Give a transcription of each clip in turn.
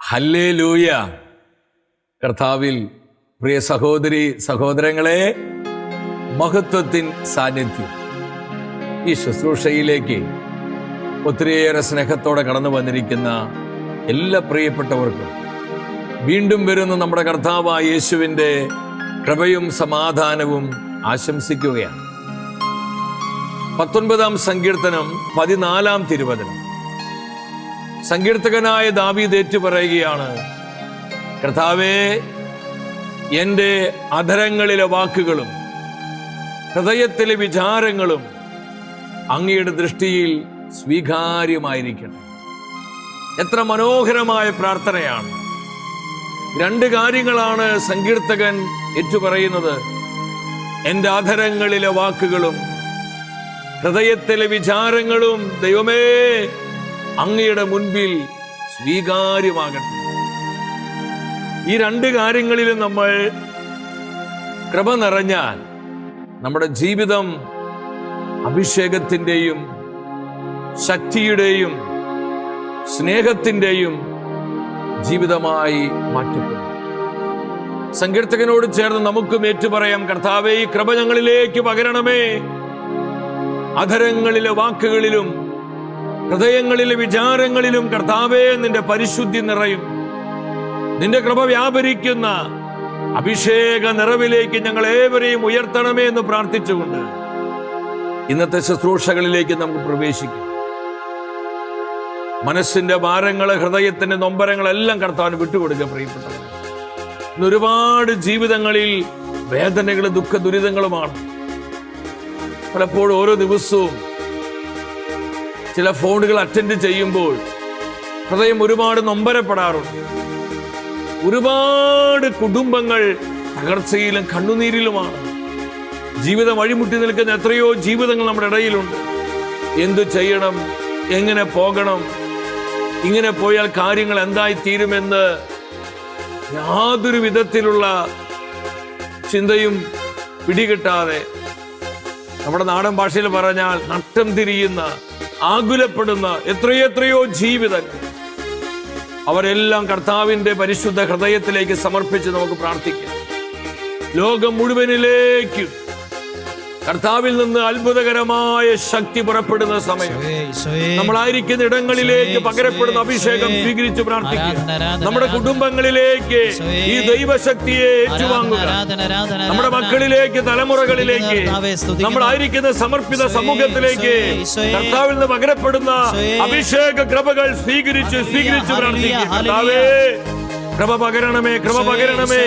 Hallelujah. കർത്താവിൽ പ്രിയ സഹോദരി സഹോദരങ്ങളെ, മഹത്വത്തിൻ സാന്നിധ്യം ഈ ശുശ്രൂഷയിലേക്ക് ഒത്തിരിയേറെ സ്നേഹത്തോടെ കടന്നു വന്നിരിക്കുന്ന എല്ലാ പ്രിയപ്പെട്ടവർക്കും വീണ്ടും വരുന്ന നമ്മുടെ കർത്താവായ യേശുവിൻ്റെ കൃപയും സമാധാനവും ആശംസിക്കുകയാണ്. 19-ാം സങ്കീർത്തനം 14-ാം തിരുവചനം. സങ്കീർത്തകനായ ദാവീദ് ഏറ്റുപറയുകയാണ്, കർത്താവേ, എൻ്റെ അധരങ്ങളിലെ വാക്കുകളും ഹൃദയത്തിലെ വിചാരങ്ങളും അങ്ങയുടെ ദൃഷ്ടിയിൽ സ്വീകാര്യമായിരിക്കണം. എത്ര മനോഹരമായ പ്രാർത്ഥനയാണ്. രണ്ട് കാര്യങ്ങളാണ് സങ്കീർത്തകൻ ഏറ്റുപറയുന്നത്. എൻ്റെ അധരങ്ങളിലെ വാക്കുകളും ഹൃദയത്തിലെ വിചാരങ്ങളും ദൈവമേ അങ്ങയുടെ മുൻപിൽ സ്വീകാര്യമാകട്ടെ. ഈ രണ്ട് കാര്യങ്ങളിലും നമ്മൾ കൃപ നിറഞ്ഞാൽ നമ്മുടെ ജീവിതം അഭിഷേകത്തിൻ്റെയും ശക്തിയുടെയും സ്നേഹത്തിൻ്റെയും ജീവിതമായി മാറ്റപ്പെടും. സങ്കീർത്തകനോട് ചേർന്ന് നമുക്കും ഏറ്റുപറയാം, കർത്താവേ, ഈ കൃപ ഞങ്ങളിലേക്ക് പകരണമേ. അധരങ്ങളിലെ വാക്കുകളിലും ഹൃദയങ്ങളിലെ വിചാരങ്ങളിലും കർത്താവേ നിന്റെ പരിശുദ്ധി നിറയും. നിന്റെ കൃപ വ്യാപരിക്കുന്ന അഭിഷേക നിറവിലേക്ക് ഞങ്ങൾ ഏവരെയും ഉയർത്തണമേ എന്ന് പ്രാർത്ഥിച്ചുകൊണ്ട് ഇന്നത്തെ ശുശ്രൂഷകളിലേക്ക് നമുക്ക് പ്രവേശിക്കാം. മനസ്സിന്റെ ഭാരങ്ങള്, ഹൃദയത്തിന്റെ നൊമ്പരങ്ങളെല്ലാം കർത്താവിന് വിട്ടുകൊടുക്കുക. പ്രിയപ്പെട്ടവർ, ഇന്ന് ഒരുപാട് ജീവിതങ്ങളിൽ വേദനകളും ദുഃഖ ദുരിതങ്ങളുമാണ്. പലപ്പോഴും ഓരോ ദിവസവും ചില ഫോണുകൾ അറ്റൻഡ് ചെയ്യുമ്പോൾ ഹൃദയം ഒരുപാട് നൊമ്പരപ്പെടാറുണ്ട്. ഒരുപാട് കുടുംബങ്ങൾ തകർച്ചയിലും കണ്ണുനീരിലുമാണ്. ജീവിതം വഴിമുട്ടി നിൽക്കുന്ന എത്രയോ ജീവിതങ്ങൾ നമ്മുടെ ഇടയിലുണ്ട്. എന്തു ചെയ്യണം, എങ്ങനെ പോകണം, ഇങ്ങനെ പോയാൽ കാര്യങ്ങൾ എന്തായി തീരുമെന്ന് യാതൊരു വിധത്തിലുള്ള ചിന്തയും പിടികിട്ടാതെ, നമ്മുടെ നാടൻ ഭാഷയിൽ പറഞ്ഞാൽ നട്ടം തിരിയുന്ന, ആകുലപ്പെടുന്ന എത്രയെത്രയോ ജീവിതങ്ങൾ, അവരെല്ലാം കർത്താവിന്റെ പരിശുദ്ധ ഹൃദയത്തിലേക്ക് സമർപ്പിച്ച് നമുക്ക് പ്രാർത്ഥിക്കാം. ലോകം മുഴുവനിലേക്കും കർത്താവിൽ നിന്ന് അത്ഭുതകരമായ ശക്തി പുറപ്പെടുന്ന സമയം, നമ്മളായിരിക്കുന്ന ഇടങ്ങളിലേക്ക് പകരപ്പെടുന്ന അഭിഷേകം സ്വീകരിച്ച് പ്രാർത്ഥിക്കുക. നമ്മുടെ കുടുംബങ്ങളിലേക്ക് ഈ ദൈവശക്തിയെ ഏറ്റുവാങ്ങുക. നമ്മുടെ മക്കളിലേക്ക്, തലമുറകളിലേക്ക്, നമ്മളായിരിക്കുന്ന സമർപ്പിത സമൂഹത്തിലേക്ക് കർത്താവിൽ നിന്ന് പകരപ്പെടുന്ന അഭിഷേക കൃപകൾ സ്വീകരിച്ച് പ്രാർത്ഥിക്കുക. കർത്താവേ, കൃപ പകരണമേ, കൃപ പകരണമേ.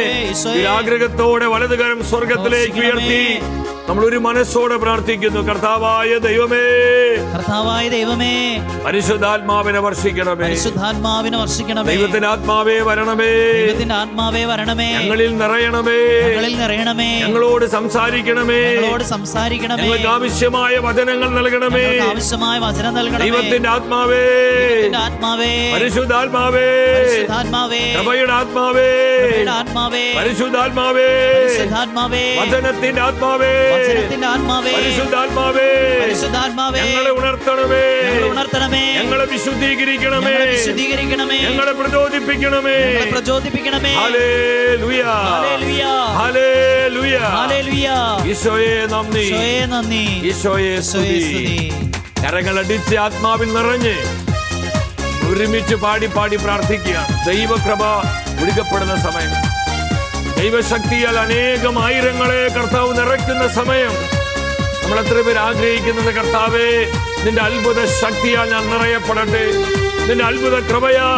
ആഗ്രഹത്തോടെ വലതുകരം സ്വർഗത്തിലേക്ക് ഉയർത്തി നമ്മൾ ഒരു മനസ്സോടെ പ്രാർത്ഥിക്കുന്നു. കർത്താവായ ദൈവമേ, കർത്താവായ ദൈവമേ, പരിശുദ്ധാത്മാവിനെ വർഷിക്കണമേ, പരിശുദ്ധാത്മാവിനെ വർഷിക്കണമേ. ദൈവത്തിന്റെ ആത്മാവേ വരണമേ, ദൈവത്തിന്റെ ആത്മാവേ വരണമേ. ഞങ്ങളിൽ നിറയണമേ, ഞങ്ങളിൽ നിറയണമേ. ഞങ്ങളോട് സംസാരിക്കണമേ, ഞങ്ങളോട് സംസാരിക്കണമേ. ഞങ്ങൾക്ക് ആവശ്യമായ വചനങ്ങൾ നൽകണമേ, ആവശ്യമായ വചനം നൽകണമേ. ദൈവത്തിന്റെ ആത്മാവേ, ദൈവത്തിന്റെ ആത്മാവേ, പരിശുദ്ധാത്മാവേ, പരിശുദ്ധാത്മാവേ, കൃപയുടെ ആത്മാവേ, കൃപയുടെ ആത്മാവേ, പരിശുദ്ധാത്മാവേ, പരിശുദ്ധാത്മാവേ, വചനത്തിന്റെ ആത്മാവേ, വചനത്തിന്റെ ആത്മാവേ, പരിശുദ്ധാത്മാവേ, പരിശുദ്ധാത്മാവേ, ഞങ്ങളെ ഉണർത്തണമേ, ഞങ്ങളെ ഉണർത്തണമേ, ഞങ്ങളെ വിശുദ്ധീകരിക്കണമേ, ഞങ്ങളെ വിശുദ്ധീകരിക്കണമേ, ഞങ്ങളെ പ്രചോദിപ്പിക്കണമേ. ഞങ്ങളെ പ്രചോദിപ്പിക്കണമേ. ഹല്ലേലൂയ, ഹല്ലേലൂയ, ഹല്ലേലൂയ, ഹല്ലേലൂയ. ഈശോയെ നന്ദി, ഈശോയെ നന്ദി, ഈശോയെ സ്തുതി. കരങ്ങളടിച്ച് ആത്മാവിൽ നിറഞ്ഞ് ഒരുമിച്ച് പാടി പ്രാർത്ഥിക്കുക. ദൈവകൃപ ഒഴുകപ്പെടുന്ന സമയം, ദൈവശക്തിയാൽ അനേകം ആയിരങ്ങളെ കർത്താവ് നിറയ്ക്കുന്ന സമയം. നമ്മൾ എത്ര പേര് ആഗ്രഹിക്കുന്നത്, കർത്താവേ, നിന്റെ അത്ഭുത ശക്തിയാൽ ഞാൻ നിറയപ്പെടട്ടെ, നിന്റെ അത്ഭുത കൃപയാ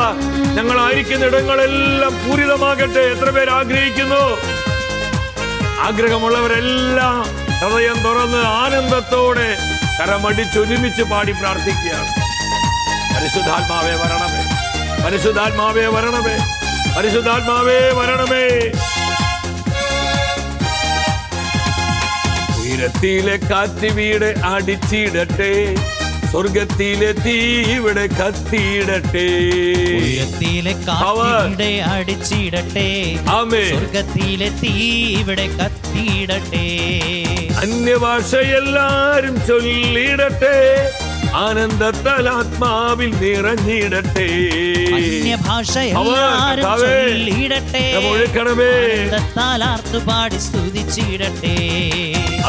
ഞങ്ങളായിരിക്കുന്ന ഇടങ്ങളെല്ലാം പൂരിതമാകട്ടെ. എത്ര പേര് ആഗ്രഹിക്കുന്നു? ആഗ്രഹമുള്ളവരെല്ലാം ഹൃദയം തുറന്ന് ആനന്ദത്തോടെ കരമടിച്ചൊരുമിച്ച് പാടി പ്രാർത്ഥിക്കുകയാണ്. പരിശുദ്ധാത്മാവേ വരണമേ, പരിശുദ്ധാത്മാവേ വരണമേ, പരിശുദ്ധാത്മാവേ വരണമേ. ഉയരത്തിലെ കാറ്റ് വീട് അടിച്ചിടട്ടെ, സ്വർഗത്തിലെ തീ ഇവിടെ കത്തിയിടട്ടെ. ഉയരത്തിലെ കാറ്റ് അടിച്ചിടട്ടെ, സ്വർഗത്തിലെ തീ ഇവിടെ കത്തിയിടട്ടെ. അന്യഭാഷ എല്ലാരും ചൊല്ലിടട്ടെ, ആനന്ദത്താൽ ആത്മാവിൽ നിറഞ്ഞിടട്ടെ. അന്യഭാഷ എല്ലാവരും ചൊല്ലിടട്ടെ. ആനന്ദത്താൽ ആർത്തുപാടി സ്തുതിച്ചിടട്ടെ.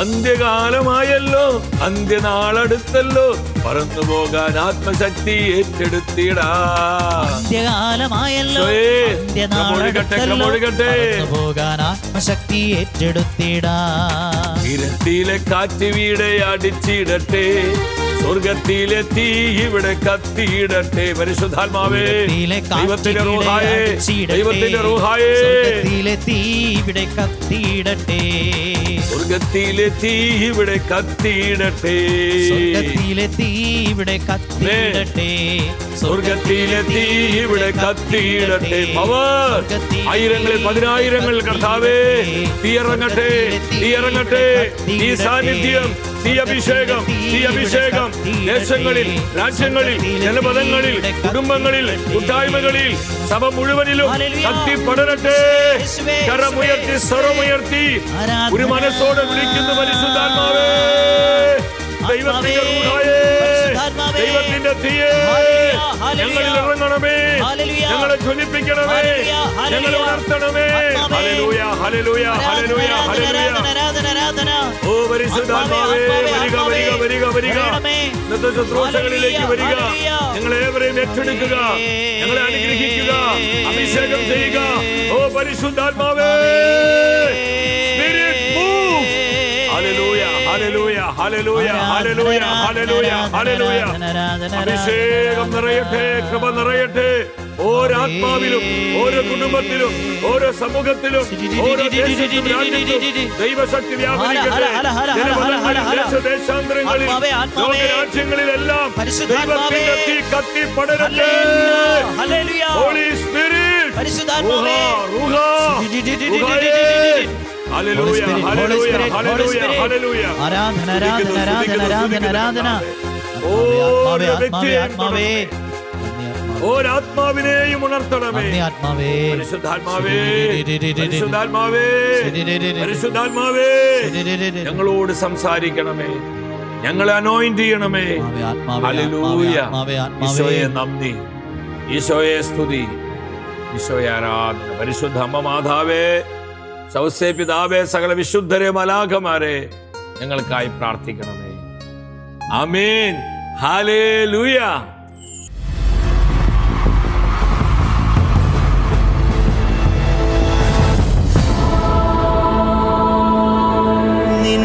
അന്ത്യകാലമായല്ലോ, അന്ത്യനാളടുത്തല്ലോ, പറന്നു പോകാൻ ആത്മശക്തി ഏറ്റെടുത്തിടാ. അന്ത്യകാലമായല്ലോ, അന്ത്യനാളടുത്തല്ലോ, പറന്നു പോകാൻ ആത്മശക്തി ഏറ്റെടുത്തിടാ. ഉയരത്തിലെ കാറ്റ് വീടെ അടിച്ചിടട്ടെ, സ്വർഗത്തിലെ തീ ഇവിടെ കത്തിയിടട്ടെ. പരിശുദ്ധാത്മാവേ, ദൈവത്തിന്റെ റൂഹായേ, ദൈവത്തിന്റെ റൂഹായേ, സ്വർഗത്തിലെ തീ ഇവിടെ കത്തിയിടട്ടെ. സ്വർഗത്തിലെ തീ ഇവിടെ കത്തിയിടട്ടെ. സ്വർഗത്തിലെ തീ ഇവിടെ കത്തിയിടട്ടെ. സ്വർഗത്തിലെ തീ ഇവിടെ കത്തിയിടട്ടെ. പവർ ആയിരങ്ങളിൽ പതിനായിരങ്ങൾ കർത്താവേ, തീയിറങ്ങട്ടെ, തീയിറങ്ങട്ടെ. ഈ സാന്നിധ്യം, ഈ അഭിഷേകം, ഈ അഭിഷേകം ദേശങ്ങളിൽ, രാജ്യങ്ങളിൽ, ജനപദങ്ങളിൽ, കുടുംബങ്ങളിൽ, കൂട്ടായ്മകളിൽ, സഭ മുഴുവനിലും കത്തിപ്പടരട്ടെ. കരമുയർത്തി, സ്വരമുയർത്തി ഒരു മനസ്സോടെ വിളിക്കുന്നു, പരിശുദ്ധാത്മാവേ, ദൈവത്തിന്റെ റൂഹായേ, ദൈവത്തിന്റെ തീയേ, ഞങ്ങളിൽ ഇറങ്ങണമേ, ഞങ്ങളെ ജ്വലിപ്പിക്കണമേ, ഞങ്ങളെ ഉണർത്തണമേ. ഹല്ലേലൂയ, ഹല്ലേലൂയ, ഹല്ലേലൂയ, ഹല്ലേലൂയ. ഓ പരിശുദ്ധാത്മാവേ, വരിക, വരിക, വരിക, വരിക. ഇന്നത്തെ ശുശ്രൂഷകളിലേക്ക് വരിക. ഞങ്ങളേവരെയും ഏറ്റെടുക്കുക, ഞങ്ങളെ അനുഗ്രഹിക്കുക, അഭിഷേകം ചെയ്യുക. ഓ പരിശുദ്ധാത്മാവേ, ഹല്ലേലൂയ, ഹല്ലേലൂയ, ഹല്ലേലൂയ, ഹല്ലേലൂയ, ഹല്ലേലൂയ, ഹല്ലേലൂയ. അഭിഷേകം നിറയട്ടെ, കൃപ നിറയട്ടെ. ഓരോ ആത്മാവിലും, ഓരോ കുടുംബത്തിലും, ഓരോ സമൂഹത്തിലും, ഓരോ ദേശത്തിലും, രാജ്യത്തും ദൈവശക്തി വ്യാപരിക്കട്ടെ. ദേശാന്തരങ്ങളിൽ, ലോകരാജ്യങ്ങളിലെല്ലാം ദൈവത്തിന്റെ തീ കത്തി പടരട്ടെ. ഹോളി സ്പിരിറ്റ്, റൂഹാ, ഹല്ലേലൂയ, ഹല്ലേലൂയ, ഹല്ലേലൂയ, ഹല്ലേലൂയ. ആരാധന, ആരാധന, ആരാധന, ആരാധന, ആരാധന. ഓരാത്മാവിനെയും ഉണർത്തണമേ. പരിശുദ്ധാത്മാവേ, പരിശുദ്ധാത്മാവേ, പരിശുദ്ധാത്മാവേ, ഞങ്ങളോട് സംസാരിക്കണമേ, ഞങ്ങളെ അനോയിന്റ് ചെയ്യണമേ. ഹല്ലേലൂയ. ഈശോയെ നന്ദി, ഈശോയെ സ്തുതി, ഈശോയെ ആരാധന. പരിശുദ്ധ അമ്മ മാതാവേ, സൗസേ പിതാവേ, സകല വിശുദ്ധരെ, മലാഖമാരെ ഞങ്ങൾക്കായി പ്രാർത്ഥിക്കണമേ. ആമേൻ. ഹല്ലേലൂയ. നിൻ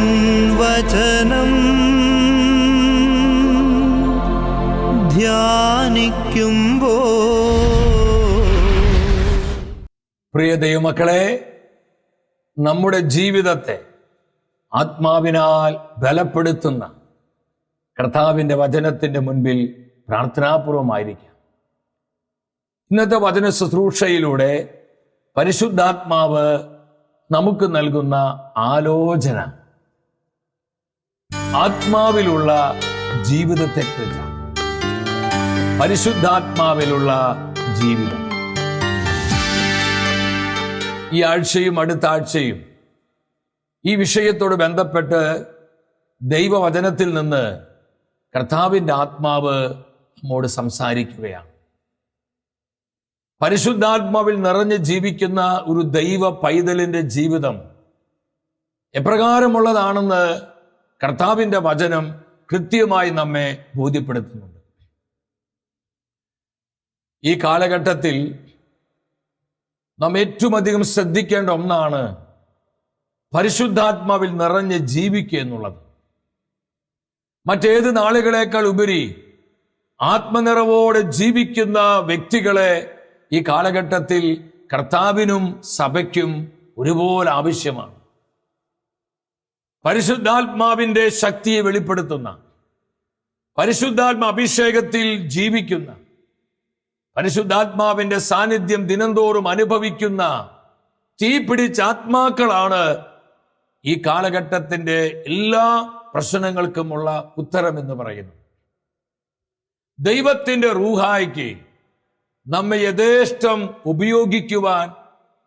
വചനം ധ്യാനിക്കുമ്പോ പ്രിയ ദൈവമക്കളെ, നമ്മുടെ ജീവിതത്തെ ആത്മാവിനാൽ ബലപ്പെടുത്തുന്ന കർത്താവിന്റെ വചനത്തിന്റെ മുൻപിൽ പ്രാർത്ഥനാപൂർവമായിരിക്കാം. ഇന്നത്തെ വചന ശുശ്രൂഷയിലൂടെ പരിശുദ്ധാത്മാവ് നമുക്ക് നൽകുന്ന ആലോചന ആത്മാവിലുള്ള ജീവിതത്തെക്കുറിച്ചാണ്. പരിശുദ്ധാത്മാവിലുള്ള ജീവിതം. ഈ ആഴ്ചയും അടുത്ത ആഴ്ചയും ഈ വിഷയത്തോട് ബന്ധപ്പെട്ട് ദൈവവചനത്തിൽ നിന്ന് കർത്താവിൻ്റെ ആത്മാവ് നമ്മോട് സംസാരിക്കുകയാണ്. പരിശുദ്ധാത്മാവിൽ നിറഞ്ഞ് ജീവിക്കുന്ന ഒരു ദൈവ പൈതലിന്റെ ജീവിതം എപ്രകാരമുള്ളതാണെന്ന് കർത്താവിൻ്റെ വചനം കൃത്യമായി നമ്മെ ബോധ്യപ്പെടുത്തുന്നുണ്ട്. ഈ കാലഘട്ടത്തിൽ നാം ഏറ്റവും അധികം ശ്രദ്ധിക്കേണ്ട ഒന്നാണ് പരിശുദ്ധാത്മാവിൽ നിറഞ്ഞ് ജീവിക്കുക എന്നുള്ളത്. മറ്റേത് നാളുകളേക്കാൾ ഉപരി ആത്മനിറവോടെ ജീവിക്കുന്ന വ്യക്തികളെ ഈ കാലഘട്ടത്തിൽ കർത്താവിനും സഭയ്ക്കും ഒരുപോലെ ആവശ്യമാണ്. പരിശുദ്ധാത്മാവിന്റെ ശക്തിയെ വെളിപ്പെടുത്തുന്ന, പരിശുദ്ധാത്മ അഭിഷേകത്തിൽ ജീവിക്കുന്ന, പരിശുദ്ധാത്മാവിന്റെ സാന്നിധ്യം ദിനംതോറും അനുഭവിക്കുന്ന തീപിടിച്ച ആത്മാക്കളാണ് ഈ കാലഘട്ടത്തിന്റെ എല്ലാ പ്രശ്നങ്ങൾക്കുമുള്ള ഉത്തരമെന്ന് പറയുന്നു. ദൈവത്തിന്റെ റൂഹായ്ക്ക് നമ്മെ യഥേഷ്ടം ഉപയോഗിക്കുവാൻ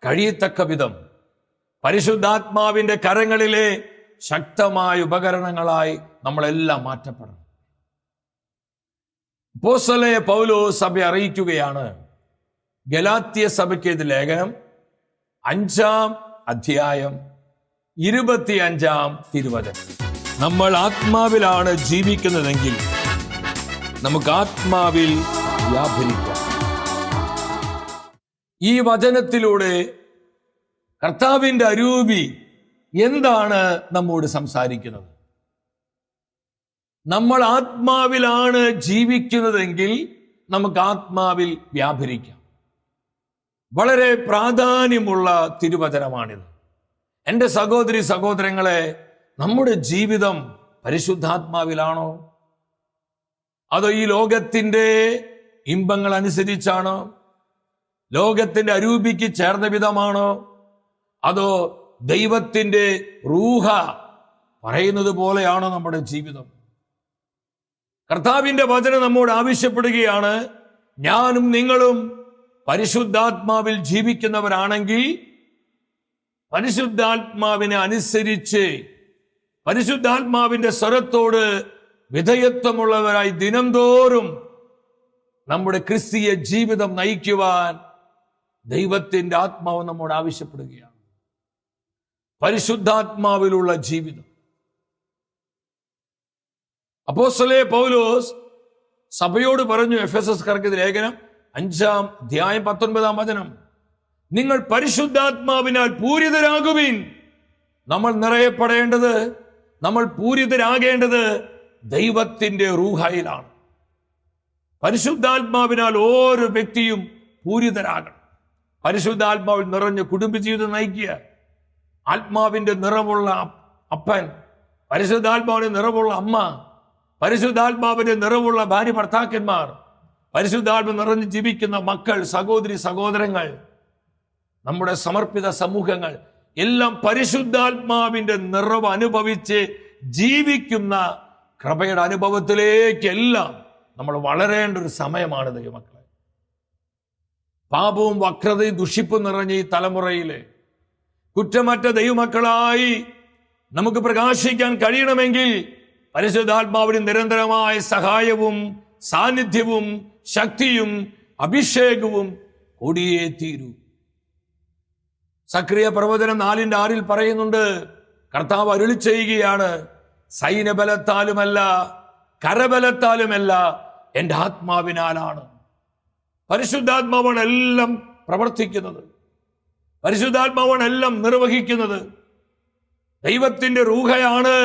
കഴിയത്തക്ക വിധം പരിശുദ്ധാത്മാവിന്റെ കരങ്ങളിലെ ശക്തമായ ഉപകരണങ്ങളായി നമ്മളെല്ലാം മാറ്റപ്പെടണം. അപ്പോസ്തലനായ പൗലോസ് സഭയെ അറിയിക്കുകയാണ്. ഗലാത്യ സഭയ്ക്ക് ഇത് ലേഖനം 5-ാം അധ്യായം 25-ാം തിരുവചനം. നമ്മൾ ആത്മാവിലാണ് ജീവിക്കുന്നതെങ്കിൽ നമുക്ക് ആത്മാവിൽ വ്യാപരിക്കാം. ഈ വചനത്തിലൂടെ കർത്താവിന്റെ അരൂപി എന്താണ് നമ്മോട് സംസാരിക്കുന്നത്? നമ്മൾ ആത്മാവിലാണ് ജീവിക്കുന്നതെങ്കിൽ നമുക്ക് ആത്മാവിൽ വ്യാപരിക്കാം. വളരെ പ്രാധാന്യമുള്ള തിരുവചനമാണിത്. എൻ്റെ സഹോദരി സഹോദരങ്ങളെ, നമ്മുടെ ജീവിതം പരിശുദ്ധാത്മാവിലാണോ? അതോ ഈ ലോകത്തിൻ്റെ ഇമ്പങ്ങൾ അനുസരിച്ചാണോ? ലോകത്തിന്റെ അരൂപിക്ക് ചേർന്ന വിധമാണോ? അതോ ദൈവത്തിന്റെ റൂഹ പറയുന്നത് പോലെയാണോ നമ്മുടെ ജീവിതം? കർത്താവിന്റെ വചനം നമ്മോട് ആവശ്യപ്പെടുകയാണ്, ഞാനും നിങ്ങളും പരിശുദ്ധാത്മാവിൽ ജീവിക്കുന്നവരാണെങ്കിൽ പരിശുദ്ധാത്മാവിനെ അനുസരിച്ച് പരിശുദ്ധാത്മാവിന്റെ സ്വരത്തോട് വിധേയത്വമുള്ളവരായി ദിനംതോറും നമ്മുടെ ക്രിസ്തീയ ജീവിതം നയിക്കുവാൻ ദൈവത്തിന്റെ ആത്മാവ് നമ്മോട് ആവശ്യപ്പെടുകയാണ്. പരിശുദ്ധാത്മാവിലുള്ള ജീവിതം. അപ്പോസ്തലനായ പൗലോസ് സഭയോട് പറഞ്ഞു, എഫെസസ്യർക്കെഴുതിയ ലേഖനം 5-ാം അധ്യായം 19-ാം വചനം, നിങ്ങൾ പരിശുദ്ധാത്മാവിനാൽ പൂരിതരാകുവിൻ. നമ്മൾ നിറയപ്പെടേണ്ടത്, നമ്മൾ പൂരിതരാകേണ്ടത് ദൈവത്തിന്റെ റൂഹയിലാണ്. പരിശുദ്ധാത്മാവിനാൽ ഓരോ വ്യക്തിയും പൂരിതരാകണം. പരിശുദ്ധാത്മാവിൽ നിറഞ്ഞ കുടുംബജീവിതം നയിക്കുക. ആത്മാവിന്റെ നിറമുള്ള അപ്പൻ, പരിശുദ്ധാത്മാവിന്റെ നിറമുള്ള അമ്മ, പരിശുദ്ധാത്മാവിന്റെ നിറമുള്ള ഭാര്യ ഭർത്താക്കന്മാർ, പരിശുദ്ധാത്മ നിറഞ്ഞ് ജീവിക്കുന്ന മക്കൾ, സഹോദരി സഹോദരങ്ങൾ, നമ്മുടെ സമർപ്പിത സമൂഹങ്ങൾ എല്ലാം പരിശുദ്ധാത്മാവിന്റെ നിറവ് അനുഭവിച്ച് ജീവിക്കുന്ന കൃപയുടെ അനുഭവത്തിലേക്കെല്ലാം നമ്മൾ വളരേണ്ട ഒരു സമയമാണ് ദൈവമക്കളെ. പാപവും വക്രതയും ദുഷിപ്പും നിറഞ്ഞ ഈ തലമുറയിലെ കുറ്റമറ്റ ദൈവമക്കളായി നമുക്ക് പ്രകാശിക്കാൻ കഴിയണമെങ്കിൽ പരിശുദ്ധാത്മാവിന് നിരന്തരമായ സഹായവും സാന്നിധ്യവും ശക്തിയും അഭിഷേകവും കൂടിയേ തീരൂ. സക്രിയ പ്രവചനം 4:6 പറയുന്നുണ്ട്, കർത്താവ് അരുളി ചെയ്യുകയാണ്, സൈന്യബലത്താലുമല്ല കരബലത്താലുമല്ല എൻ്റെ ആത്മാവിനാലാണ്. പരിശുദ്ധാത്മാവാണ് എല്ലാം പ്രവർത്തിക്കുന്നത്, പരിശുദ്ധാത്മാവാണ് എല്ലാം നിർവഹിക്കുന്നത്. ദൈവത്തിന്റെ റൂഹയാണ്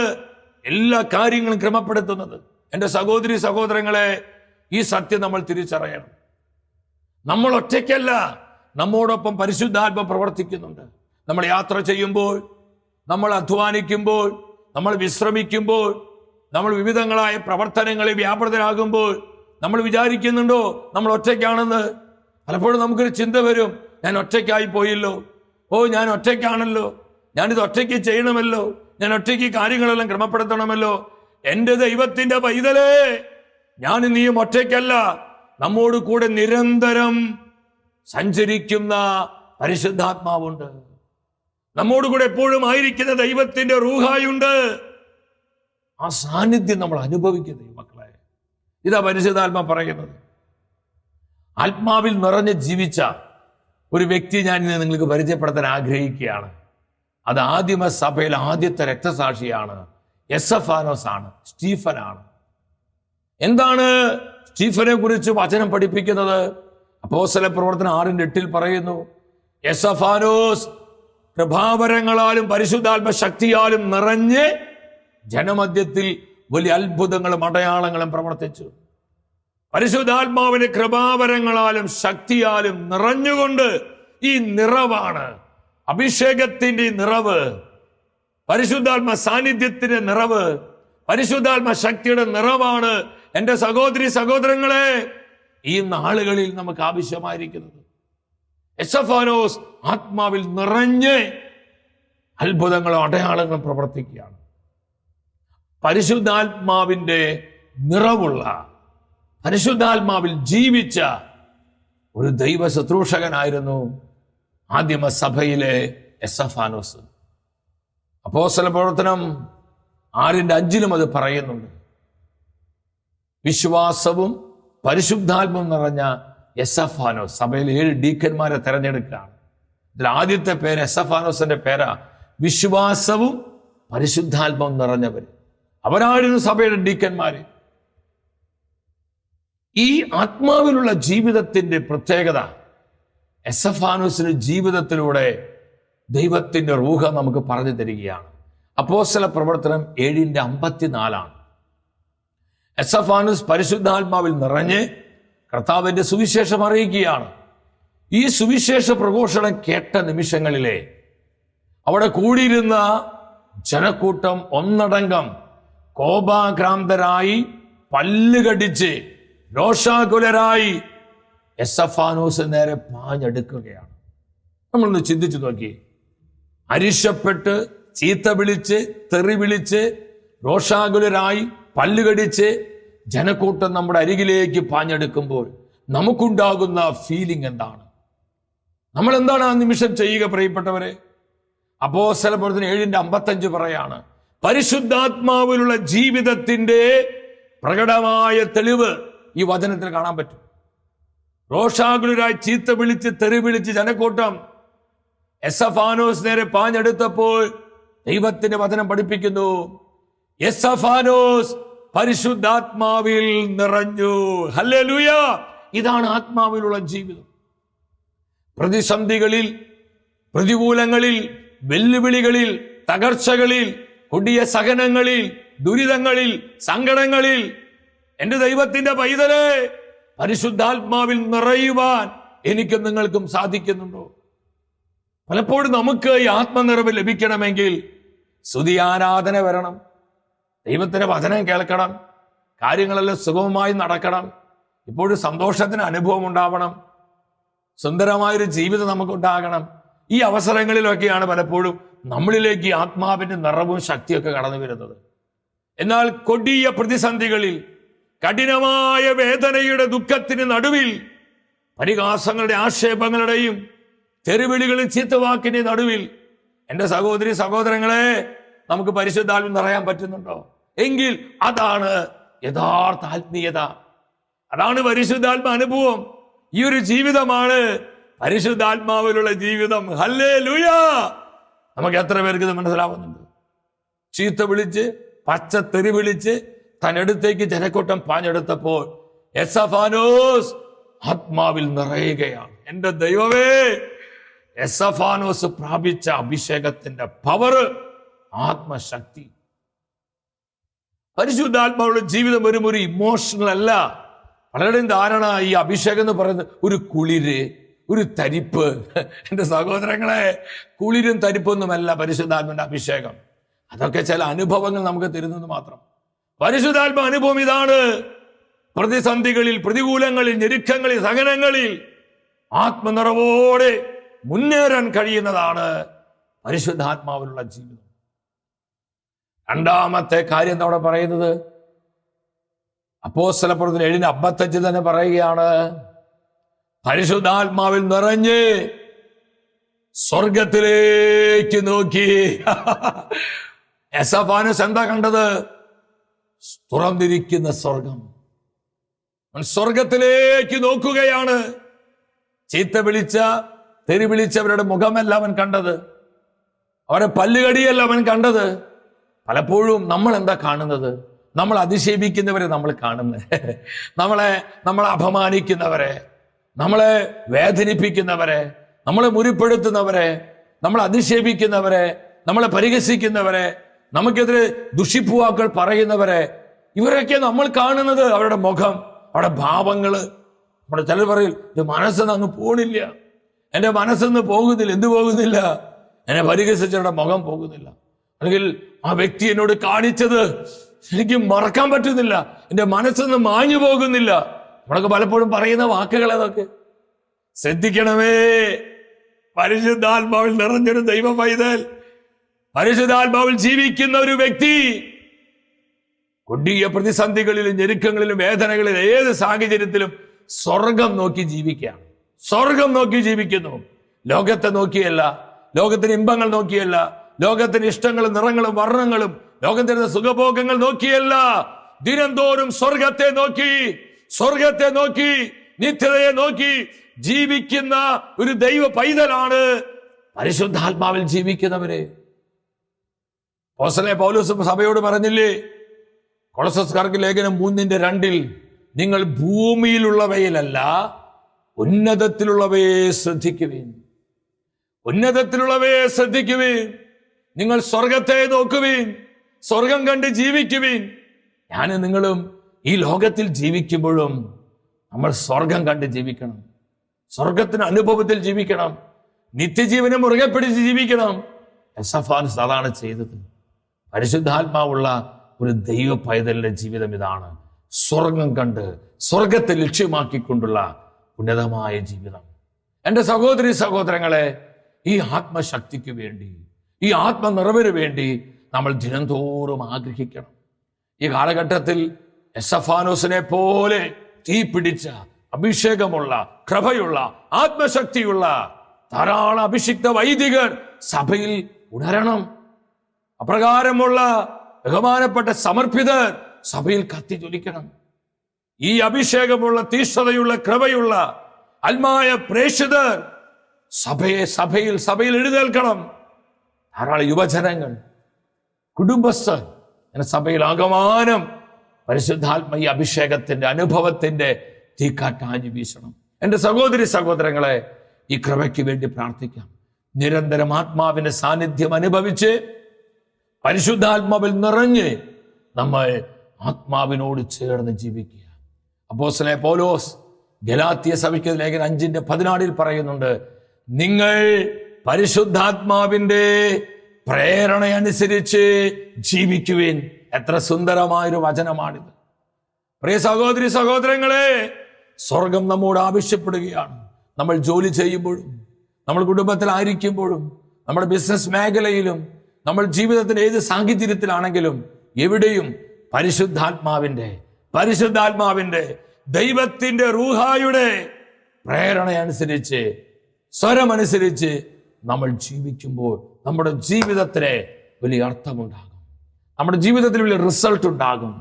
എല്ലാ കാര്യങ്ങളും ക്രമപ്പെടുത്തുന്നത്. എൻ്റെ സഹോദരി സഹോദരങ്ങളെ, ഈ സത്യം നമ്മൾ തിരിച്ചറിയണം. നമ്മൾ ഒറ്റയ്ക്കല്ല, നമ്മോടൊപ്പം പരിശുദ്ധാത്മ പ്രവർത്തിക്കുന്നുണ്ട്. നമ്മൾ യാത്ര ചെയ്യുമ്പോൾ, നമ്മൾ അധ്വാനിക്കുമ്പോൾ, നമ്മൾ വിശ്രമിക്കുമ്പോൾ, നമ്മൾ വിവിധങ്ങളായ പ്രവർത്തനങ്ങളിൽ വ്യാപൃതരാകുമ്പോൾ നമ്മൾ വിചാരിക്കുന്നുണ്ടോ നമ്മൾ ഒറ്റയ്ക്കാണെന്ന്? പലപ്പോഴും നമുക്കൊരു ചിന്ത വരും, ഞാൻ ഒറ്റയ്ക്കായി പോയല്ലോ, ഞാൻ ഒറ്റയ്ക്കാണല്ലോ, ഞാനിത് ഒറ്റയ്ക്ക് ചെയ്യണമല്ലോ, ഞാൻ ഒറ്റയ്ക്ക് കാര്യങ്ങളെല്ലാം ക്രമപ്പെടുത്തണമല്ലോ. എൻ്റെ ദൈവത്തിന്റെ പൈതലേ, ഞാൻ നീയും ഒറ്റയ്ക്കല്ല, നമ്മോട് കൂടെ നിരന്തരം സഞ്ചരിക്കുന്ന പരിശുദ്ധാത്മാവുണ്ട്. നമ്മോട് കൂടെ എപ്പോഴും ആയിരിക്കുന്ന ദൈവത്തിന്റെ റൂഹായുണ്ട്. ആ സാന്നിധ്യം നമ്മൾ അനുഭവിക്കുന്ന മക്കളെ, ഇതാ പരിശുദ്ധാത്മാ പറയുന്നത്. ആത്മാവിൽ നിറഞ്ഞ് ജീവിച്ച ഒരു വ്യക്തി ഞാൻ ഇന്ന് നിങ്ങൾക്ക് പരിചയപ്പെടുത്താൻ ആഗ്രഹിക്കുകയാണ്. അത് ആദിമ സഭയിൽ ആദ്യത്തെ രക്തസാക്ഷിയാണ്, എസ്തഫാനോസ് ആണ്, സ്റ്റീഫനാണ്. എന്താണ് സ്റ്റീഫനെ കുറിച്ച് വചനം പഠിപ്പിക്കുന്നത്? അപ്പോസ്തല പ്രവർത്തനം 6:8 പറയുന്നു, എസ്തഫാനോസ് കൃപാവരങ്ങളാലും പരിശുദ്ധാത്മ ശക്തിയാലും നിറഞ്ഞ് ജനമധ്യത്തിൽ വലിയ അത്ഭുതങ്ങളും അടയാളങ്ങളും പ്രവർത്തിച്ചു. പരിശുദ്ധാത്മാവിന്റെ കൃപാവരങ്ങളാലും ശക്തിയാലും നിറഞ്ഞുകൊണ്ട്, ഈ നിറവാണ് അഭിഷേകത്തിന്റെ നിറവ്, പരിശുദ്ധാത്മ സാന്നിധ്യത്തിന്റെ നിറവ്, പരിശുദ്ധാത്മ ശക്തിയുടെ നിറവാണ് എൻ്റെ സഹോദരി സഹോദരങ്ങളെ ഈ നാളുകളിൽ നമുക്ക് ആവശ്യമായിരിക്കുന്നത്. എസ്തഫാനോസ് ആത്മാവിൽ നിറഞ്ഞ് അത്ഭുതങ്ങളും അടയാളങ്ങളും പ്രവർത്തിക്കുകയാണ്. പരിശുദ്ധാത്മാവിന്റെ നിറവുള്ള, പരിശുദ്ധാത്മാവിൽ ജീവിച്ച ഒരു ദൈവ ശുശ്രൂഷകനായിരുന്നു ആദിമ സഭയിലെ എസ്തഫാനോസ്. അപ്പോസ്തല പ്രവർത്തനം 6:5 അത് പറയുന്നുണ്ട്. വിശ്വാസവും പരിശുദ്ധാത്മം നിറഞ്ഞ എസഫാനോസ്. സഭയിൽ 7 ഡീക്കന്മാരെ തെരഞ്ഞെടുക്കുകയാണ്. ഇതിൽ ആദ്യത്തെ പേര് എസഫാനോസിന്റെ പേരാ വിശ്വാസവും പരിശുദ്ധാത്മവും നിറഞ്ഞവർ. അവരായിരുന്നു സഭയുടെ ഡീക്കന്മാര്. ഈ ആത്മാവിലുള്ള ജീവിതത്തിന്റെ പ്രത്യേകത എസഫാനോസിന് ജീവിതത്തിലൂടെ ദൈവത്തിന്റെ റൂഹ നമുക്ക് പറഞ്ഞു തരികയാണ്. അപ്പോസ്തല പ്രവർത്തനം 7:54. എസഫാനോസ് പരിശുദ്ധാത്മാവിൽ നിറഞ്ഞ് കർത്താവിന്റെ സുവിശേഷം അറിയിക്കുകയാണ്. ഈ സുവിശേഷ പ്രഘോഷണം കേട്ട നിമിഷങ്ങളിലെ അവിടെ കൂടിയിരുന്ന ജനക്കൂട്ടം ഒന്നടങ്കം കോപാക്രാന്തരായി, പല്ലുകടിച്ച് രോഷാകുലരായി എസഫാനോസ് നേരെ പാഞ്ഞെടുക്കുകയാണ്. നമ്മളൊന്ന് ചിന്തിച്ചു നോക്കി. അരിശപ്പെട്ട്, ചീത്ത വിളിച്ച്, തെറി വിളിച്ച്, രോഷാകുലരായി, പല്ലുകടിച്ച് ജനക്കൂട്ടം നമ്മുടെ അരികിലേക്ക് പാഞ്ഞെടുക്കുമ്പോൾ നമുക്കുണ്ടാകുന്ന ഫീലിംഗ് എന്താണ്? നമ്മൾ എന്താണ് ആ നിമിഷം ചെയ്യുക പ്രിയപ്പെട്ടവരെ? അപ്പോസ്തല പ്രവർത്തനം 7:55 പറയാണ്, പരിശുദ്ധാത്മാവിലുള്ള ജീവിതത്തിന്റെ പ്രകടമായ തെളിവ് ഈ വചനത്തിൽ കാണാൻ പറ്റും. രോഷാകുലരായി, ചീത്ത വിളിച്ച്, തെറി വിളിച്ച് ജനക്കൂട്ടം എസഫാനോസ് നേരെ പാഞ്ഞെടുത്തപ്പോൾ ദൈവത്തിന്റെ വചനം പഠിപ്പിക്കുന്നു, എസഫാനോസ് പരിശുദ്ധാത്മാവിൽ നിറഞ്ഞു. ഹല്ലേലൂയ! ഇതാണ് ആത്മാവിലുള്ള ജീവിതം. പ്രതിസന്ധികളിൽ, പ്രതികൂലങ്ങളിൽ, വെല്ലുവിളികളിൽ, തകർച്ചകളിൽ, കൊടിയ സഹനങ്ങളിൽ, ദുരിതങ്ങളിൽ, സങ്കടങ്ങളിൽ എന്റെ ദൈവത്തിന്റെ പൈതലെ പരിശുദ്ധാത്മാവിൽ നിറയുവാൻ എനിക്കും നിങ്ങൾക്കും സാധിക്കുന്നുണ്ടോ? പലപ്പോഴും നമുക്ക് ഈ ആത്മനിറവ് ലഭിക്കണമെങ്കിൽ സ്തുതി ആരാധന വരണം, ദൈവത്തിന്റെ വചനം കേൾക്കണം, കാര്യങ്ങളെല്ലാം സുഗമമായി നടക്കണം, ഇപ്പോഴും സന്തോഷത്തിന് അനുഭവം ഉണ്ടാവണം, സുന്ദരമായൊരു ജീവിതം നമുക്കുണ്ടാകണം. ഈ അവസരങ്ങളിലൊക്കെയാണ് പലപ്പോഴും നമ്മളിലേക്ക് ആത്മാവിന്റെ നിറവും ശക്തിയൊക്കെ കടന്നു വരുന്നത്. എന്നാൽ കൊടിയ പ്രതിസന്ധികളിൽ, കഠിനമായ വേദനയുടെ ദുഃഖത്തിന് നടുവിൽ, പരിഹാസങ്ങളുടെ ആക്ഷേപങ്ങളുടെയും തെരുവിളികളും ചീത്തവാക്കിന്റെ നടുവിൽ എൻ്റെ സഹോദരി സഹോദരങ്ങളെ നമുക്ക് പരിശുദ്ധാത്മ നിറയാൻ പറ്റുന്നുണ്ടോ? എങ്കിൽ അതാണ് യഥാർത്ഥ ആത്മീയത, അതാണ് പരിശുദ്ധാത്മ അനുഭവം. ഈ ഒരു ജീവിതമാണ് പരിശുദ്ധാത്മാവിലുള്ള ജീവിതം. ഹല്ലേലൂയ! നമുക്ക് എത്ര പേർക്ക് ഇത് മനസ്സിലാവുന്നുണ്ട്? ചീത്ത വിളിച്ച്, പച്ചത്തെറി വിളിച്ച് തന്നടുത്തേക്ക് ജനക്കൂട്ടം പാഞ്ഞെടുത്തപ്പോൾ എസഫാനോസ് ആത്മാവിൽ നിറയുകയാണ്. എൻ്റെ ദൈവമേ, എസഫാനോസ് പ്രാപിച്ച അഭിഷേകത്തിന്റെ പവർ, ആത്മശക്തി. പരിശുദ്ധാത്മാവുള്ള ജീവിതം ഒരു ഇമോഷണൽ അല്ല. പലരുടെയും ധാരണ ഈ അഭിഷേകം എന്ന് പറയുന്നത് ഒരു കുളിര്, ഒരു തരിപ്പ്. എൻ്റെ സഹോദരങ്ങളെ, കുളിരും തരിപ്പൊന്നുമല്ല പരിശുദ്ധാത്മാവിന്റെ അഭിഷേകം. അതൊക്കെ ചില അനുഭവങ്ങൾ നമുക്ക് തരുന്നത് മാത്രം. പരിശുദ്ധാത്മ അനുഭവം ഇതാണ്. പ്രതിസന്ധികളിൽ, പ്രതികൂലങ്ങളിൽ, ഞെരുക്കങ്ങളിൽ, സഹനങ്ങളിൽ ആത്മനിറവോടെ മുന്നേറാൻ കഴിയുന്നതാണ് പരിശുദ്ധാത്മാവിലുള്ള ജീവിതം. രണ്ടാമത്തെ കാര്യം എന്താ അവിടെ പറയുന്നത്? അപ്പോസ്തല പ്രവർത്തനം 7:55 തന്നെ പറയുകയാണ്, പരിശുദ്ധാത്മാവിൽ നിറഞ്ഞ് സ്വർഗത്തിലേക്ക് നോക്കി. എസഫാനോസ് എന്താ കണ്ടത്? തുറന്നിരിക്കുന്ന സ്വർഗം. സ്വർഗത്തിലേക്ക് നോക്കുകയാണ്. ചീത്ത വിളിച്ച, തെറി വിളിച്ചവരുടെ മുഖമല്ല അവൻ കണ്ടത്, അവരെ പല്ലുകടിയല്ല അവൻ കണ്ടത്. പലപ്പോഴും നമ്മൾ എന്താ കാണുന്നത്? നമ്മൾ അധിക്ഷേപിക്കുന്നവരെ നമ്മൾ കാണുന്നത്, നമ്മളെ അപമാനിക്കുന്നവരെ, നമ്മളെ വേദനിപ്പിക്കുന്നവരെ, നമ്മളെ മുറിപ്പെടുത്തുന്നവരെ, നമ്മളെ അധിക്ഷേപിക്കുന്നവരെ, നമ്മളെ പരിഹസിക്കുന്നവരെ, നമുക്കെതിരെ ദുഷിപ്പുവാക്കൾ പറയുന്നവരെ, ഇവരൊക്കെ നമ്മൾ കാണുന്നത് അവരുടെ മുഖം, അവരുടെ ഭാവങ്ങള്. നമ്മുടെ ചിലർ പറയും, ഇത് മനസ്സെന്ന് അങ്ങ് പോണില്ല, എൻ്റെ മനസ്സെന്ന് പോകുന്നില്ല. എന്ത് പോകുന്നില്ല? എന്നെ പരിഹസിച്ചവരുടെ മുഖം പോകുന്നില്ല, അല്ലെങ്കിൽ ആ വ്യക്തി എന്നോട് കാണിച്ചത് എനിക്ക് മറക്കാൻ പറ്റുന്നില്ല, എൻ്റെ മനസ്സെന്ന് മാഞ്ഞു പോകുന്നില്ല. നമ്മളൊക്കെ പലപ്പോഴും പറയുന്ന വാക്കുകൾ അതൊക്കെ. ശ്രദ്ധിക്കണമേ, പരിശുദ്ധാത്മാവിൽ നിറഞ്ഞൊരു ദൈവ പൈതൽ, പരിശുദ്ധാത്മാവിൽ ജീവിക്കുന്ന ഒരു വ്യക്തി കൊടിയ പ്രതിസന്ധികളിലും, ഞെരുക്കങ്ങളിലും, വേദനകളിലും, ഏത് സാഹചര്യത്തിലും സ്വർഗം നോക്കി ജീവിക്കുകയാണ്. സ്വർഗം നോക്കി ജീവിക്കുന്നു. ലോകത്തെ നോക്കിയല്ല, ലോകത്തിന് ഇമ്പങ്ങൾ നോക്കിയല്ല, ലോകത്തിന് ഇഷ്ടങ്ങളും നിറങ്ങളും വർണ്ണങ്ങളും, ലോകത്തിന് സുഖഭോഗങ്ങൾ നോക്കിയല്ല, ദിനംതോറും സ്വർഗത്തെ നോക്കി സ്വർഗത്തെ നോക്കി, നിത്യതയെ നോക്കി ജീവിക്കുന്ന ഒരു ദൈവ പൈതലാണ് പരിശുദ്ധാത്മാവിൽ ജീവിക്കുന്നവരെ. അപ്പോസ്തലനായ പൗലോസ് സഭയോട് പറഞ്ഞില്ലേ, കൊളോസ്യർക്കാർക്ക് ലേഖനം 3:2, നിങ്ങൾ ഭൂമിയിലുള്ളവയിലല്ല ഉന്നതത്തിലുള്ളവയെ ശ്രദ്ധിക്കുവിൻ. ഉന്നതത്തിലുള്ളവയെ ശ്രദ്ധിക്കുവിൻ. നിങ്ങൾ സ്വർഗത്തെ നോക്കുവിൻ, സ്വർഗം കണ്ട് ജീവിക്കുവിൻ. ഞാനും നിങ്ങളും ഈ ലോകത്തിൽ ജീവിക്കുമ്പോഴും നമ്മൾ സ്വർഗം കണ്ട് ജീവിക്കണം, സ്വർഗത്തിന് അനുഭവത്തിൽ ജീവിക്കണം, നിത്യജീവനെ മുറുകെ പിടിച്ച് ജീവിക്കണം. എസഫാനസ് അതാണ് ചെയ്തത്. പരിശുദ്ധാത്മാവുള്ള ഒരു ദൈവ പൈതലിന്റെ ജീവിതം ഇതാണ്. സ്വർഗം കണ്ട് സ്വർഗത്തെ ലക്ഷ്യമാക്കിക്കൊണ്ടുള്ള ഉന്നതമായ ജീവിതം. എൻ്റെ സഹോദരി സഹോദരങ്ങളെ, ഈ ആത്മശക്തിക്ക് വേണ്ടി, ഈ ആത്മനിറവിന് വേണ്ടി നമ്മൾ ദിനംതോറും ആഗ്രഹിക്കണം. ഈ കാലഘട്ടത്തിൽ എസഫാനോസിനെ പോലെ തീ പിടിച്ച, അഭിഷേകമുള്ള, കൃപയുള്ള, ആത്മശക്തിയുള്ള ധാരാളം അഭിഷിക്ത വൈദികർ സഭയിൽ ഉണരണം. അപ്രകാരമുള്ള ബഹുമാനപ്പെട്ട സമർപ്പിതർ സഭയിൽ കത്തിജ്വലിക്കണം. ഈ അഭിഷേകമുള്ള, തീഷ്ണതയുള്ള, കൃപയുള്ള ആത്മായ പ്രേക്ഷിതർ സഭയിൽ എഴുന്നേൽക്കണം. ധാരാളം യുവജനങ്ങൾ, കുടുംബസ്ഥർ, അങ്ങനെ സഭയിൽ ആകമാനം പരിശുദ്ധാത്മ ഈ അഭിഷേകത്തിന്റെ അനുഭവത്തിന്റെ തീക്കാറ്റാഞ്ഞു വീശണം. എൻ്റെ സഹോദരി സഹോദരങ്ങളെ, ഈ കൃപയ്ക്ക് വേണ്ടി പ്രാർത്ഥിക്കാം. നിരന്തരം ആത്മാവിന്റെ സാന്നിധ്യം അനുഭവിച്ച് പരിശുദ്ധാത്മാവിൽ നിറഞ്ഞ് നമ്മൾ ആത്മാവിനോട് ചേർന്ന് ജീവിക്കുക. അപ്പോസ്തലനായ പൗലോസ് ഗലാത്യ സഭയ്ക്ക് ലേഖനം 5:14 പറയുന്നുണ്ട്, നിങ്ങൾ പരിശുദ്ധാത്മാവിന്റെ പ്രേരണ അനുസരിച്ച് ജീവിക്കുവിൻ. എത്ര സുന്ദരമായൊരു വചനമാണിത്. പ്രിയ സഹോദരി സഹോദരങ്ങളെ, സ്വർഗം നമ്മോട് ആവശ്യപ്പെടുകയാണ്. നമ്മൾ ജോലി ചെയ്യുമ്പോഴും, നമ്മൾ കുടുംബത്തിലായിരിക്കുമ്പോഴും, നമ്മുടെ ബിസിനസ് മേഖലയിലും, നമ്മൾ ജീവിതത്തിന്റെ ഏത് സാഹചര്യത്തിലാണെങ്കിലും എവിടെയും പരിശുദ്ധാത്മാവിന്റെ ദൈവത്തിന്റെ റൂഹായുടെ പ്രേരണ അനുസരിച്ച്, സ്വരമനുസരിച്ച് നമ്മൾ ജീവിക്കുമ്പോൾ നമ്മുടെ ജീവിതത്തിന് വലിയ അർത്ഥമുണ്ടാകും, നമ്മുടെ ജീവിതത്തിൽ വലിയ റിസൾട്ട് ഉണ്ടാകും.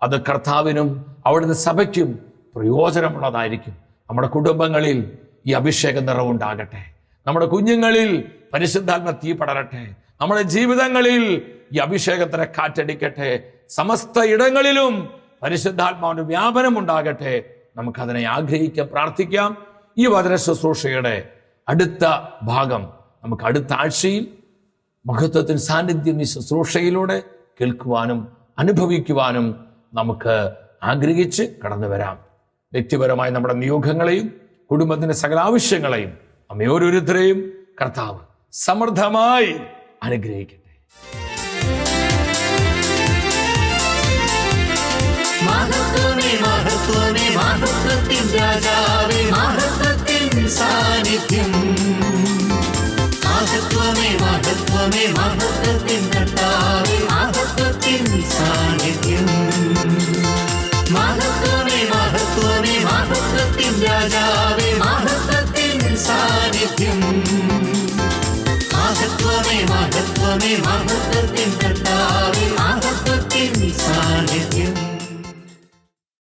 അത് കർത്താവിനും അവിടുത്തെ സഭയ്ക്കും പ്രയോജനമുള്ളതായിരിക്കും. നമ്മുടെ കുടുംബങ്ങളിൽ ഈ അഭിഷേക നിറവുണ്ടാകട്ടെ. നമ്മുടെ കുഞ്ഞുങ്ങളിൽ പരിശുദ്ധാത്മ തീ പടരട്ടെ. നമ്മുടെ ജീവിതങ്ങളിൽ ഈ അഭിഷേകത്തിന് കാറ്റടിക്കട്ടെ. സമസ്ത ഇടങ്ങളിലും പരിശുദ്ധാത്മാവിന്റെ വ്യാപനം ഉണ്ടാകട്ടെ. നമുക്കതിനെ ആഗ്രഹിക്കാം, പ്രാർത്ഥിക്കാം. ഈ വചന ശുശ്രൂഷയുടെ അടുത്ത ഭാഗം നമുക്ക് അടുത്ത ആഴ്ചയിൽ മഹത്വത്തിന് സാന്നിധ്യം ഈ ശുശ്രൂഷയിലൂടെ കേൾക്കുവാനും അനുഭവിക്കുവാനും നമുക്ക് ആഗ്രഹിച്ച് കടന്നു വരാം. വ്യക്തിപരമായ നമ്മുടെ നിയോഗങ്ങളെയും കുടുംബത്തിന്റെ സകല ആവശ്യങ്ങളെയും നമ്മെ ഓരോരുത്തരെയും കർത്താവ് സമൃദ്ധമായി അനുഗ്രഹിക്കട്ടെ. മഹത്വമേ മഹത്വമേ മഹത്വത്തിൻ രാജാവേ, മഹത്വത്തിൻ സാന്നിധ്യം. മഹത്വമേ മഹത്വമേ മഹത്വത്തിൻ കർത്താവേ, മഹത്വത്തിൻ സാന്നിധ്യം. മഹത്വമേ മഹത്വമേ മഹത്വത്തിൻ രാജാവേ, മഹത്വത്തിൻ സാന്നിധ്യം. മഹത്വമേ മഹത്വമേ മഹത്വത്തിൻ കർത്താവേ, മഹത്വത്തിൻ സാന്നിധ്യം.